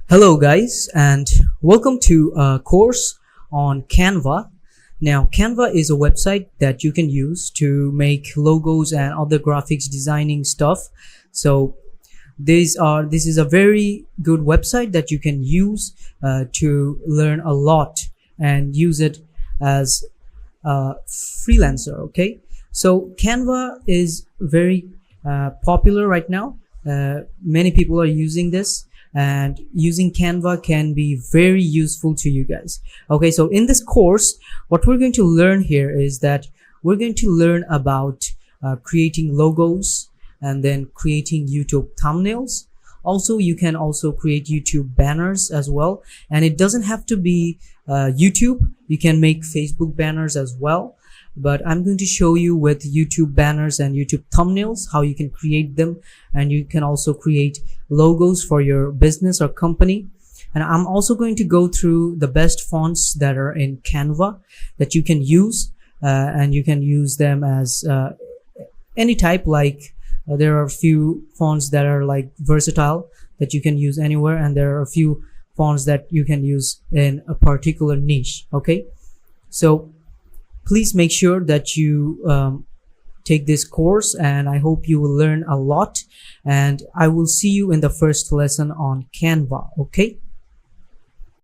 Hello guys, and welcome to a course on Canva. Now Canva is a website that you can use to make logos and other graphics designing stuff. So this is a very good website that you can use to learn a lot and use it as a freelancer. Okay, so Canva is very popular right now. Many people are using this, and using Canva can be very useful to you guys. Okay, so in this course, what we're going to learn here is that we're going to learn about creating logos and then creating YouTube thumbnails. Also, you can also create YouTube banners as well, and it doesn't have to be YouTube. You can make Facebook banners as well, but I'm going to show you with YouTube banners and YouTube thumbnails how you can create them, and you can also create logos for your business or company. And I'm also going to go through the best fonts that are in Canva that you can use, and you can use them as any type. There are a few fonts that are like versatile that you can use anywhere, and there are a few fonts that you can use in a particular niche. Okay, so please make sure that you take this course, and I hope you will learn a lot, and I will see you in the first lesson on Canva. Okay.